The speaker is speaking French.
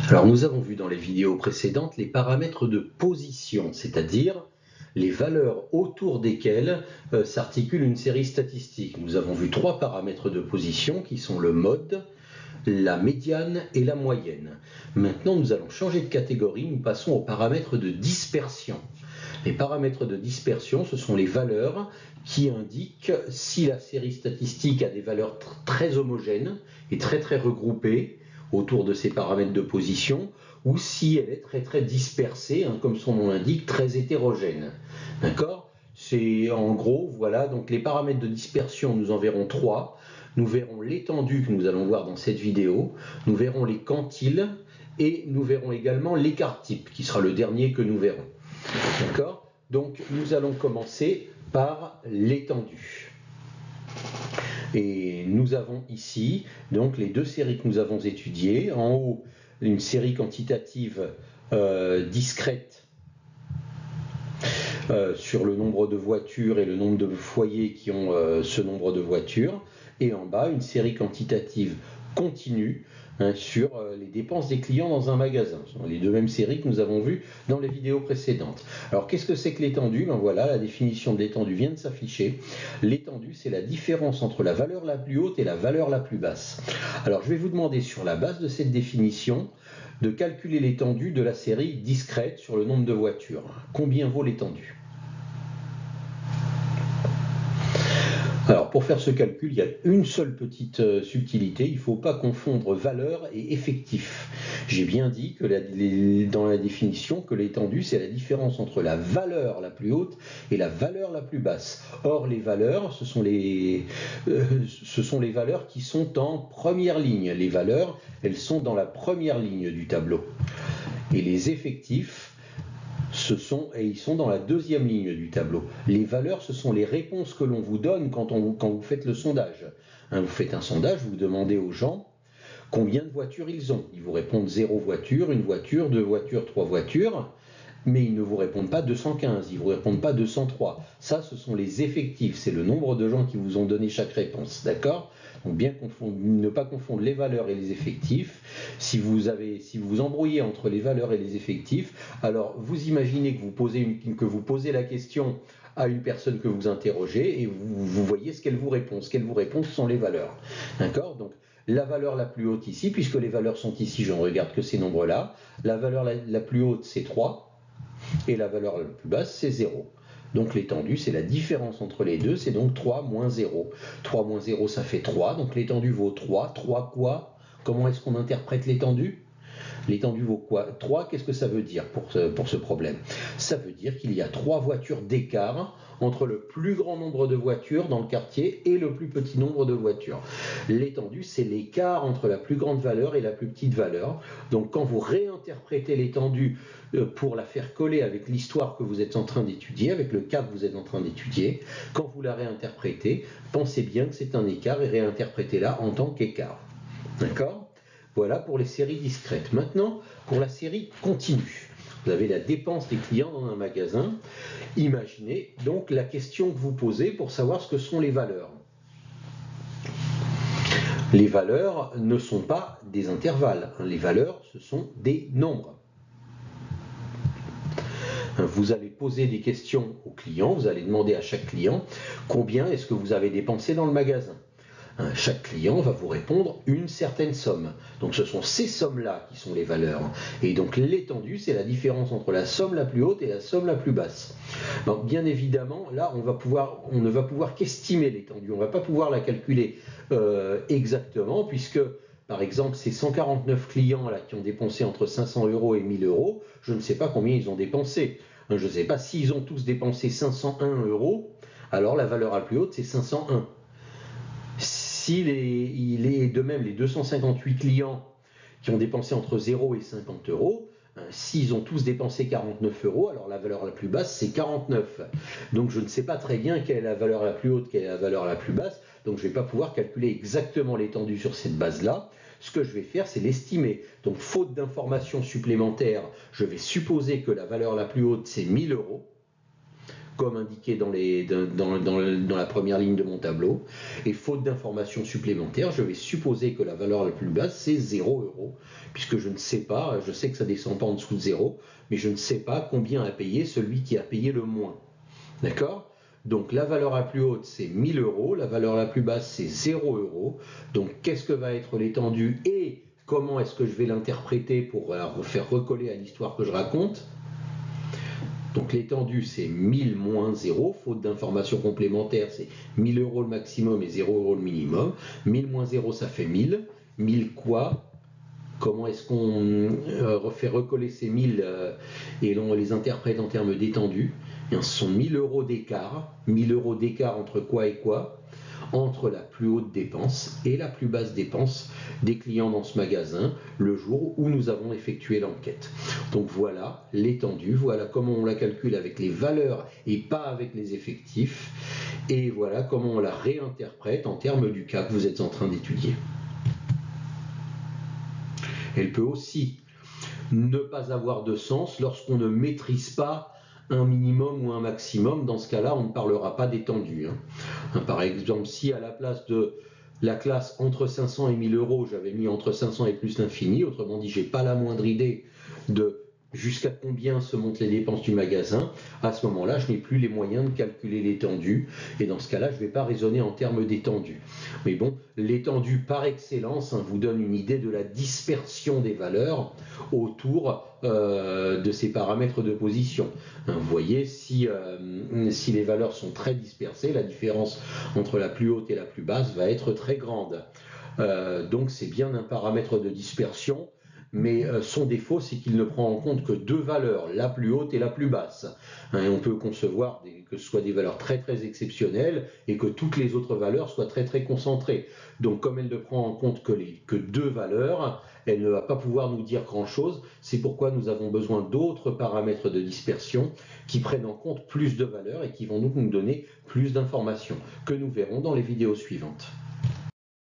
Alors nous avons vu dans les vidéos précédentes les paramètres de position, c'est-à-dire les valeurs autour desquelles s'articule une série statistique. Nous avons vu trois paramètres de position qui sont le mode, la médiane et la moyenne. Maintenant nous allons changer de catégorie, nous passons aux paramètres de dispersion. Les paramètres de dispersion, ce sont les valeurs qui indiquent si la série statistique a des valeurs très homogènes et très regroupées autour de ces paramètres de position, ou si elle est très dispersée, comme son nom l'indique, très hétérogène. D'accord ? C'est en gros, voilà, donc les paramètres de dispersion, nous en verrons trois. Nous verrons l'étendue que nous allons voir dans cette vidéo, nous verrons les quantiles et nous verrons également l'écart type, qui sera le dernier que nous verrons. D'accord ? Donc nous allons commencer par l'étendue. Et nous avons ici donc les deux séries que nous avons étudiées. En haut, une série quantitative discrète sur le nombre de voitures et le nombre de foyers qui ont ce nombre de voitures. Et en bas, une série quantitative continue sur les dépenses des clients dans un magasin. Ce sont les deux mêmes séries que nous avons vues dans les vidéos précédentes. Alors qu'est-ce que c'est que l'étendue ? Ben voilà, la définition de l'étendue vient de s'afficher. L'étendue, c'est la différence entre la valeur la plus haute et la valeur la plus basse. Alors je vais vous demander, sur la base de cette définition, de calculer l'étendue de la série discrète sur le nombre de voitures. Combien vaut l'étendue ? Alors pour faire ce calcul, il y a une seule petite subtilité, il ne faut pas confondre valeur et effectif. J'ai bien dit que dans la définition que l'étendue, c'est la différence entre la valeur la plus haute et la valeur la plus basse. Or les valeurs, ce sont les valeurs qui sont en première ligne. Les valeurs, elles sont dans la première ligne du tableau. Et les effectifs, ils sont dans la deuxième ligne du tableau. Les valeurs, ce sont les réponses que l'on vous donne quand vous faites le sondage. Vous faites un sondage, vous demandez aux gens combien de voitures ils ont. Ils vous répondent 0 voiture, 1 voiture, 2 voitures, 3 voitures, mais ils ne vous répondent pas 215, ils ne vous répondent pas 203. Ça, ce sont les effectifs, c'est le nombre de gens qui vous ont donné chaque réponse, d'accord ? Donc bien ne pas confondre les valeurs et les effectifs. Si vous vous embrouillez entre les valeurs et les effectifs, alors vous imaginez que vous posez la question à une personne que vous interrogez et vous voyez ce qu'elle vous répond. Ce qu'elle vous répond, ce sont les valeurs. D'accord ? Donc la valeur la plus haute ici, puisque les valeurs sont ici, je ne regarde que ces nombres-là. La valeur la plus haute, c'est 3. Et la valeur la plus basse, c'est 0. Donc l'étendue, c'est la différence entre les deux, c'est donc 3 moins 0. 3 moins 0, ça fait 3, donc l'étendue vaut 3. 3 quoi ? Comment est-ce qu'on interprète l'étendue ? L'étendue vaut quoi ? 3, qu'est-ce que ça veut dire pour ce problème ? Ça veut dire qu'il y a 3 voitures d'écart entre le plus grand nombre de voitures dans le quartier et le plus petit nombre de voitures. L'étendue, c'est l'écart entre la plus grande valeur et la plus petite valeur. Donc quand vous réinterprétez l'étendue pour la faire coller avec l'histoire que vous êtes en train d'étudier, avec le cas que vous êtes en train d'étudier, quand vous la réinterprétez, pensez bien que c'est un écart et réinterprétez-la en tant qu'écart. D'accord ? Voilà pour les séries discrètes. Maintenant, pour la série continue. Vous avez la dépense des clients dans un magasin. Imaginez donc la question que vous posez pour savoir ce que sont les valeurs. Les valeurs ne sont pas des intervalles. Les valeurs, ce sont des nombres. Vous allez poser des questions aux clients, vous allez demander à chaque client combien est-ce que vous avez dépensé dans le magasin. Chaque client va vous répondre une certaine somme. Donc ce sont ces sommes-là qui sont les valeurs. Et donc l'étendue, c'est la différence entre la somme la plus haute et la somme la plus basse. Donc bien évidemment, là, on ne va pouvoir qu'estimer l'étendue. On ne va pas pouvoir la calculer exactement, puisque, par exemple, ces 149 clients là, qui ont dépensé entre 500 € et 1000 €, je ne sais pas combien ils ont dépensé. Je ne sais pas s'ils ont tous dépensé 501 €, alors la valeur la plus haute, c'est 501. Il est de même les 258 clients qui ont dépensé entre 0 et 50 €, s'ils ont tous dépensé 49 €, alors la valeur la plus basse, c'est 49. Donc je ne sais pas très bien quelle est la valeur la plus haute, quelle est la valeur la plus basse, donc je ne vais pas pouvoir calculer exactement l'étendue sur cette base-là. Ce que je vais faire, c'est l'estimer. Donc faute d'informations supplémentaires, je vais supposer que la valeur la plus haute, c'est 1000 €. comme indiqué dans la première ligne de mon tableau. Et faute d'informations supplémentaires, je vais supposer que la valeur la plus basse, c'est 0 €, puisque je ne sais pas, je sais que ça ne descend pas en dessous de 0, mais je ne sais pas combien a payé celui qui a payé le moins. D'accord ? Donc la valeur la plus haute, c'est 1 000 €, la valeur la plus basse, c'est 0 €. Donc qu'est-ce que va être l'étendue et comment est-ce que je vais l'interpréter pour faire recoller à l'histoire que je raconte? Donc l'étendue, c'est 1000 moins 0, faute d'informations complémentaires, c'est 1000 € le maximum et 0 € le minimum. 1000 moins 0, ça fait 1000. 1000 quoi? Comment est-ce qu'on fait recoller ces 1000 et on les interprète en termes d'étendue? Ce sont 1000 € d'écart. 1000 € d'écart entre quoi et quoi? Entre la plus haute dépense et la plus basse dépense des clients dans ce magasin le jour où nous avons effectué l'enquête. Donc voilà l'étendue, voilà comment on la calcule avec les valeurs et pas avec les effectifs, et voilà comment on la réinterprète en termes du cas que vous êtes en train d'étudier. Elle peut aussi ne pas avoir de sens lorsqu'on ne maîtrise pas un minimum ou un maximum. Dans ce cas-là, on ne parlera pas d'étendue. Par exemple, si à la place de la classe entre 500 et 1000 €, j'avais mis entre 500 et plus l'infini, autrement dit, j'ai pas la moindre idée de jusqu'à combien se montent les dépenses du magasin, à ce moment-là, je n'ai plus les moyens de calculer l'étendue, et dans ce cas-là, je ne vais pas raisonner en termes d'étendue. Mais bon, l'étendue par excellence vous donne une idée de la dispersion des valeurs autour de ces paramètres de position. Vous voyez, si les valeurs sont très dispersées, la différence entre la plus haute et la plus basse va être très grande. Donc c'est bien un paramètre de dispersion, mais son défaut, c'est qu'il ne prend en compte que deux valeurs, la plus haute et la plus basse. On peut concevoir que ce soit des valeurs très très exceptionnelles et que toutes les autres valeurs soient très très concentrées. Donc comme elle ne prend en compte que deux valeurs, elle ne va pas pouvoir nous dire grand-chose. C'est pourquoi nous avons besoin d'autres paramètres de dispersion qui prennent en compte plus de valeurs et qui vont nous donner plus d'informations, que nous verrons dans les vidéos suivantes.